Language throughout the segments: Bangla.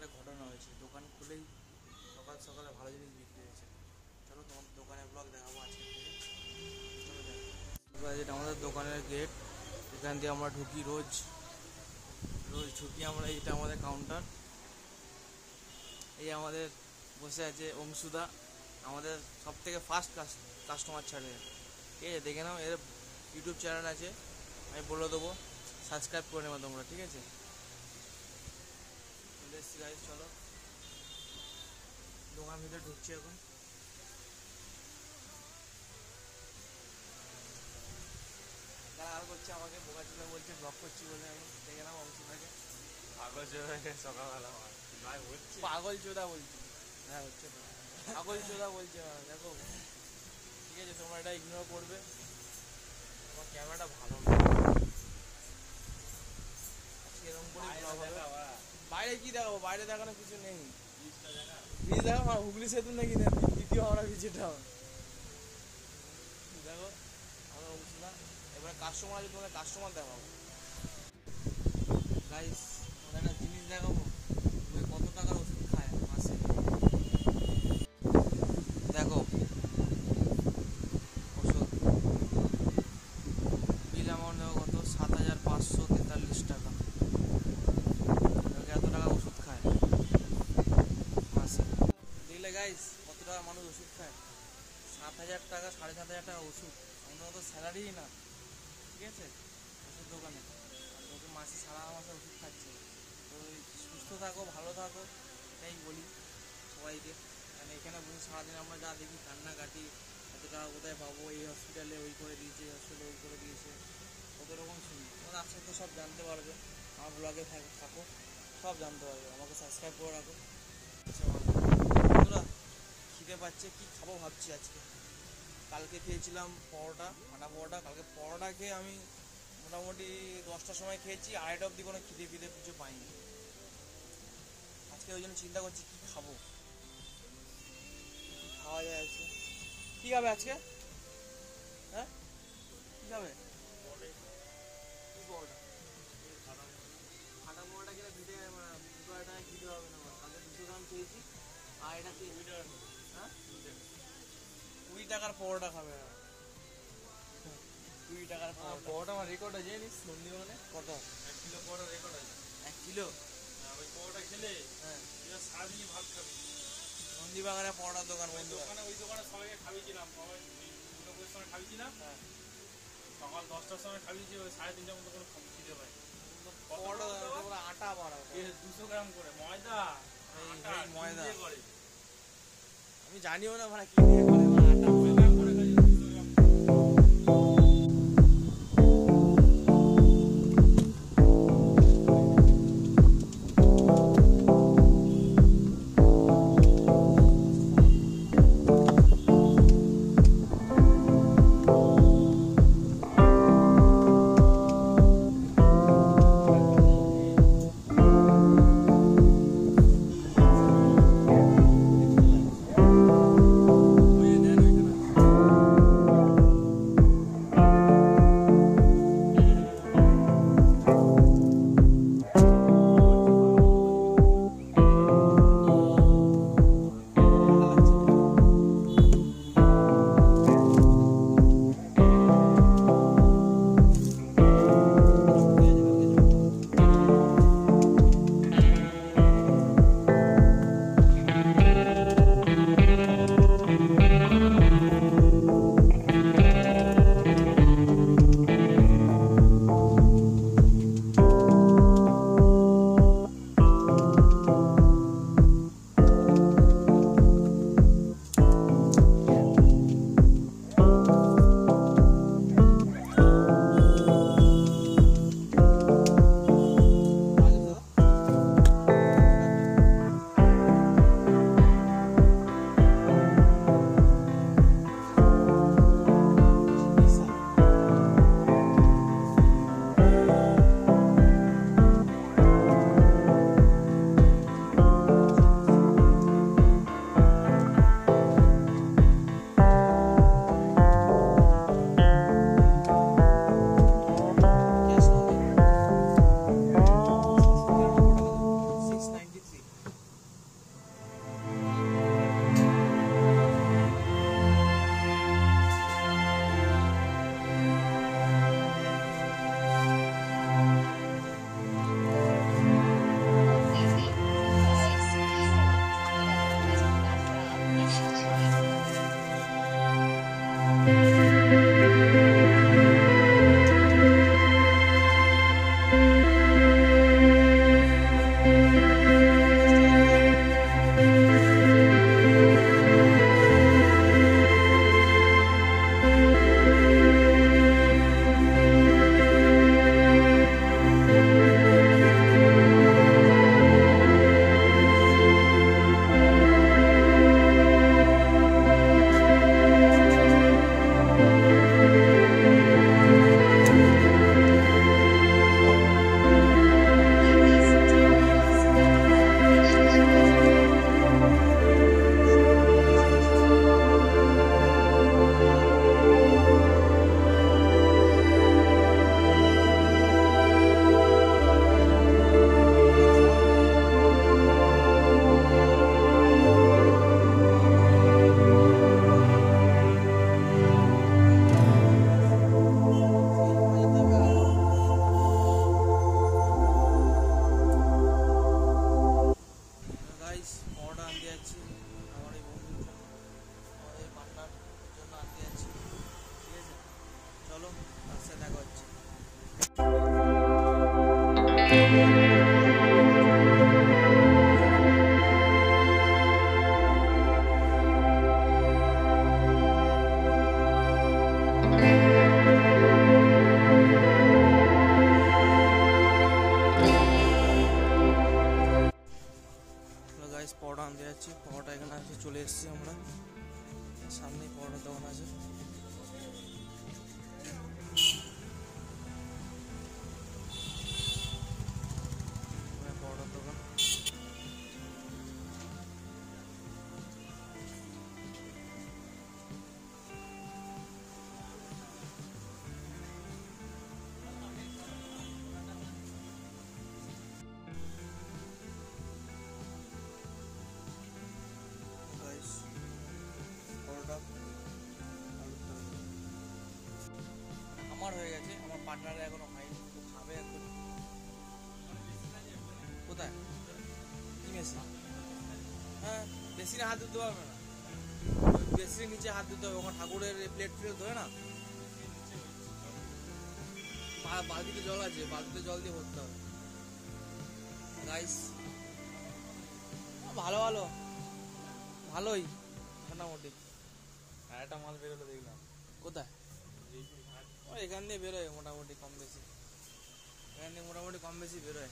একটা ঘটনা হয়েছে। দোকান খুলেই সকাল সকালে ভালো জিনিস বিক্রি হয়েছে। চলো তোমাদের দোকানের ব্লগ দেখাবো আজকে থেকে। চলো দেখো, যেটা আমাদের দোকানের গেট, এখান দিয়ে আমরা ঢুকি রোজ ঢুকি আমরা। এইটা আমাদের কাউন্টার। এই আমাদের বসে আছে অংশুদা, আমাদের সব থেকে ফার্স্ট কাস্টমার ছাড়ে। ঠিক আছে, দেখে নাও, এর ইউটিউব চ্যানেল আছে, আমি বলে দেবো, সাবস্ক্রাইব করে নেবো তোমরা। ঠিক আছে, চলে এসছি গাইজ। চলো দোকান ভিতরে ঢুকছি এখন। আর করছে আমাকে বোকা চুলা বলছে, ব্লগ করছি বলে। আমি দেখে নাও অংশুদাকে। পাগল চোদা সকালবেলা ভাই হচ্ছে, পাগল চোদা বলছি। হ্যাঁ হচ্ছে তো, পাগল চোদা বলছে। দেখো ঠিক আছে, তোমরা এটা ইগনোর করবে। আমার ক্যামেরাটা ভালো না, এরকম করে ব্লগ হবে। বাইরে কি দেখাবো? বাইরে দেখানো কিছু নেই। ব্রিজ দেখো, হুগলি সেতু নাকি দ্বিতীয় হাওড়া ব্রিজ। এটা দেখো আমরা অংশুদা। এবারে কাস্টমার আছে, তোমাদের কাস্টমার দেখাবো গাইস। তোমাদের একটা জিনিস দেখাবো, তুমি কত টাকার ওষুধ খায় মাসে। দেখো ওষুধ বিল অ্যামাউন্ট দেখো কত, 7,543 টাকা। এত টাকা ওষুধ খায় মাসে। দেখলে গাইস কত টাকা মানুষ ওষুধ খায়? 7,000 টাকা, 7,500 টাকা ওষুধ। আমাদের মতো স্যালারিই না। ঠিক আছে, ওষুধ দোকানে আর তোকে মাসে সারা মাসে ওষুধ খাচ্ছে। তো সুস্থ থাকো, ভালো থাকো, এটাই বলি সবাইকে। কারণ এখানে বসে সারাদিন আমরা যা দেখি কান্নাকাটি, এত টাকা কোথায় পাবো, এই হসপিটালে ওই করে দিয়েছে, এই হসপিটালে ওই করে দিয়েছে, কত রকম শুনি। তোমার আস্তে আস্তে সব জানতে পারবে, আমার ব্লগে থাকো, সব জানতে পারবে। আমাকে সাবস্ক্রাইব করে রাখো। আচ্ছা বন্ধুরা, খিদে পাচ্ছে, কী খাবো ভাবছি আজকে। কালকে খেয়েছিলাম পরোটা, ফাটা পরোটা। কালকে পরোটা খেয়ে আমি মোটামুটি 10টার সময় খেয়েছি, 2:30 অবধি কোনো খিদে ফিদে কিছু পাইনি। আজকে ওই জন্য চিন্তা করছি কী খাবো, কী খাওয়া যায় আজকে। কী খাবে আজকে? হ্যাঁ কী খাবে? কী পরোটা? ফাটা পরোটা খেলে খিদে, 2 টাকায় খিদে হবে না। কালকে 200 গ্রাম খেয়েছি, আর এটা কি? হ্যাঁ 20 টাকার পরোটা খাবে। 20 টাকার পরোটা আমার রেকর্ড আছে জানিস নন্দীবাগানে? কত? 1 কিলো পরোটা রেকর্ড আছে। 1 কিলো? ওই পরোটা খেলে হ্যাঁ, সারাদিনই ভাত খাবি। নন্দীবাগানে পরোটার দোকান বন্ধু। ওই দোকানে সবাইকে খাবিয়েছিলাম, সবাই 2-9 সময় খাবিয়েছিলাম। হ্যাঁ, সকাল 10টার সময় খাবিয়েছি, ওই 3:30টার মতো কোনো খিদে পাই। পরোটা তোমরা আটা বাড়াও। 200 গ্রাম করে ময়দা, এই ময়দা করে আমি জানিও না ভাড়া কি দিয়ে করে, আটা ময়দা করে খালি 200 গ্রাম। ওই দেন ওইখানে। গাইস পরোটা আনতে যাচ্ছি, পরোটা এখানে আছে, চলে এসেছি আমরা, সামনেই পরোটার দোকান আছে। পরোটার দোকান আমার হয়ে গেছে, আমার পার্টনারে এখনো হয়নি, ও খাবে এখন। কোথায় কি মেশিন? হ্যাঁ, বেসিনে হাত দিতে পারবে না, বেসিনের নিচে হাত দিতে হবে, ওখানে ঠাকুরের প্লেট ফ্লেট ধরে না, বালতিতে জল আছে, বালতিতে জল দিয়ে ভরতে হবে। গাইস ভালো ভালো ভালোই মোটামুটি। আর একটা মাল বেরোলো দেখলাম। কোথায়? ও এখান দিয়ে বেরোয় মোটামুটি কম বেশি, এখান দিয়ে মোটামুটি কম বেশি বেরোয়।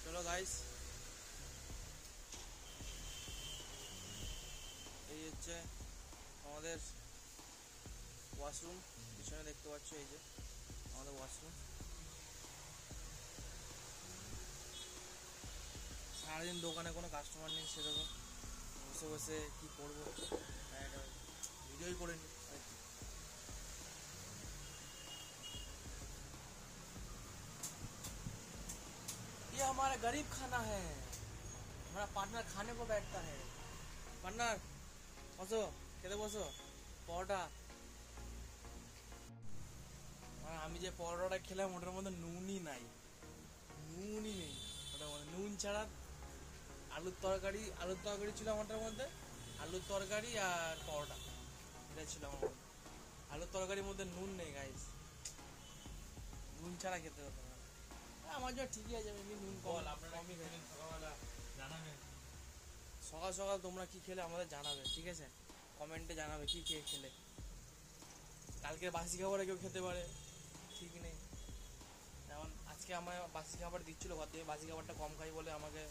চলো গাইস, এই হচ্ছে আমাদের ওয়াশরুম, পিছনে দেখতে পাচ্ছ, এই যে আমাদের ওয়াশরুম। সারাদিন দোকানে কোনো কাস্টমার নেই সেরকম, বসে বসে কি করবো, ভিডিওই করে নি। ये हमारा गरीब खाना है, हमारा पार्टनर खाने को बैठता है। पार्टनर বসো, খেতে বসো পরোটা। আমি যে পরোটাটা খেলাম ওটার মধ্যে নুনই নাই, নুনই নেই ওটার মধ্যে, নুন ছাড়া। আলুর তরকারি ছিল আমারটার মধ্যে, আলুর তরকারি আর পরোটা, এটা ছিল আমার মধ্যে। আলুর তরকারির মধ্যে নুন নেই গাইস, নুন ছাড়া খেতে হতো না। আমার জন্য ঠিকই আছে, আমি নুন কমই খাই। সকাল সকাল তোমরা কি খেলে আমাদের জানাবে, ঠিক আছে? কমেন্টে জানাবে কি খেয়ে খেলে। কালকে বাসি খাবারে কেউ খেতে পারে, ঠিক নেই। যেমন আজকে আমার বাসি খাবার দিচ্ছিলো ঘর থেকে, বাসি খাবারটা কম খাই বলে আমাকে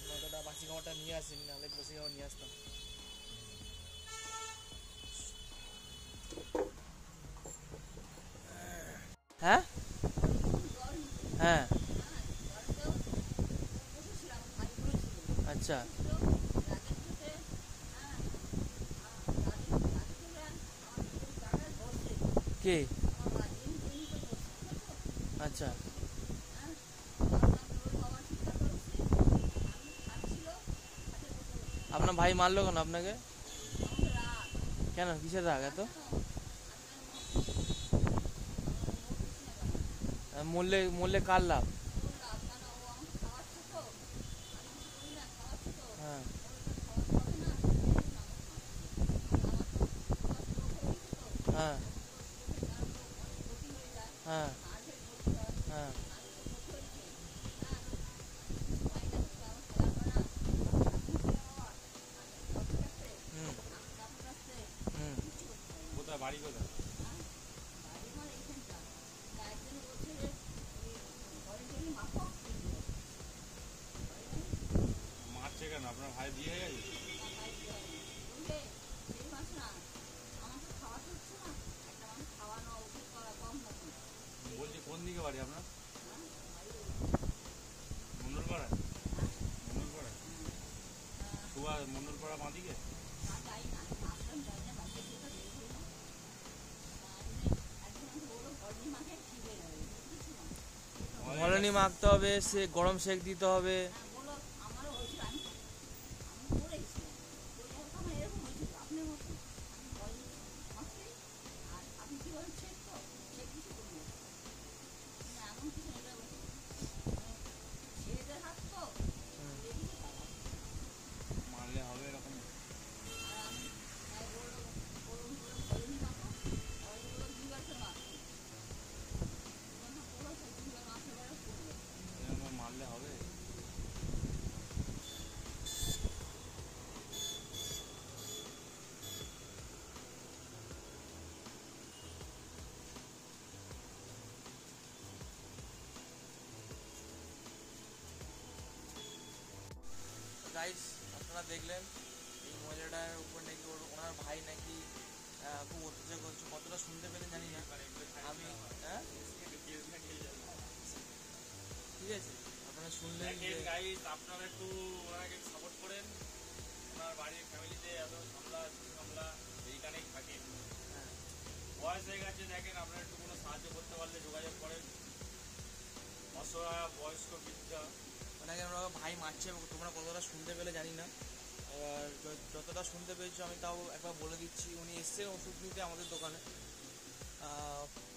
নয়টা বাসি খাবারটা নিয়ে আসেনি, নাহলে বাসি খাবার নিয়ে আসতাম। হ্যাঁ হ্যাঁ, আচ্ছা কে? আচ্ছা আপনার ভাই মারলো কেন আপনাকে? কেন, কিসের রাগ এত? মরলে মরলে কার লাভ? হ্যাঁ হ্যাঁ হ্যাঁ হ্যাঁ, হুম হুম, কোথায় বাড়ি কোথায়? মারছে কেন? আপনার ভাই বিয়ে হয়ে গেছে? বলছি কোন দিকে বাড়ি আপনার? মন্ডলপাড়া? মন্ডলপাড়া সুয়া মন্ডলপাড়া বাঁ দিকে? ঘলনি মাখতে হবে, সে গরম সেক দিতে হবে। মারলে হবে এরকম? গাইস আপনারা দেখলেন এই মহিলাটার উপর নাকি ওনার ভাই নাকি খুব অত্যাচার করছে, কতটা শুনতে পেলেন জানি না আমি। হ্যাঁ ঠিক আছে, আপনারা শুনলেন যে গাইস আপনারা একটু ওনাকে সাপোর্ট করেন। ওনার বাড়ির ফ্যামিলিতে এত ঝামেলা এইখানেই থাকে, হ্যাঁ, বয়স হয়ে গেছে। দেখেন আপনারা একটু কোনো সাহায্য করতে পারলে যোগাযোগ করেন। অসহায় বয়স্ক বৃদ্ধা, ওনাকে ওরা ভাই মারছে, তোমরা কতটা শুনতে পেলে জানি না। এবার যতটা শুনতে পেয়েছো আমি তাও একবার বলে দিচ্ছি। উনি এসছেন ওষুধ নিতে আমাদের দোকানে,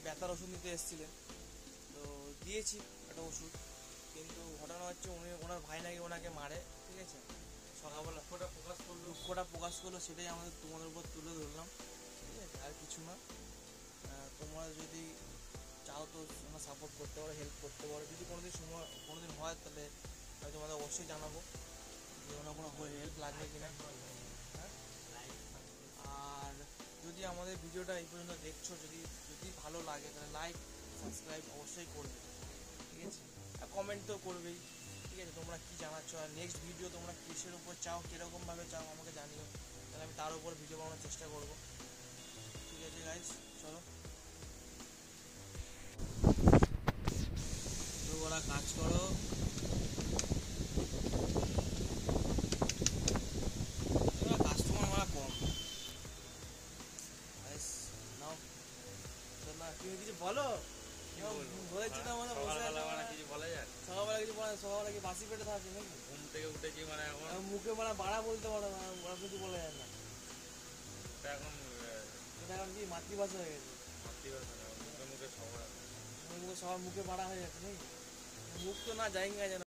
ব্যথার ওষুধ নিতে এসেছিলেন, তো দিয়েছি একটা ওষুধ। কিন্তু ঘটনা হচ্ছে ওনার ভাই নাকি ওনাকে মারে, ঠিক আছে। সকালবেলা দুঃখটা প্রকাশ করলো, সেটাই আমাদের তোমাদের উপর তুলে ধরলাম, ঠিক আছে, আর কিছু না। তোমরা যদি চাও তো তোমরা সাপোর্ট করতে পারো, হেল্প করতে পারো। যদি কোনোদিন হয় তাহলে আমি তোমাদের অবশ্যই জানাবো যে ওনার কোনো হেল্প লাগবে কিনা। হ্যাঁ, আর যদি আমাদের ভিডিওটা এই পর্যন্ত দেখছো, যদি ভালো লাগে তাহলে লাইক সাবস্ক্রাইব অবশ্যই করবে, ঠিক আছে। আর কমেন্ট তো করবেই, ঠিক আছে। তোমরা কি জানাচ্ছ, আর নেক্সট ভিডিও তোমরা কিসের উপর চাও, কীরকমভাবে চাও আমাকে জানিও, তাহলে আমি তার উপর ভিডিও বানানোর চেষ্টা করবো, ঠিক আছে গাইস। চলো তো ওরা কাজ করো। কাস্টমার আমার কম। নাও না, তুমি কিছু বলো। বলেছি না মানে বসে কিছু বলা যায়? সকালবেলা কিছু বলে, সকালবেলা কি বাসি পেটে থাকে নাকি? ঘুম থেকে উঠেছি মানে এখন মুখে মানে বাড়া বলতে পারো না, ওরা কিছু বলে যায় না। এখন এটা এখন কি মাতৃভাষা হয়ে গেছে, মাতৃভাষা না, মুখে সবার সবার মুখে বাড়া হয়ে যাচ্ছে নাকি? মুখ তো না জায়গা যেন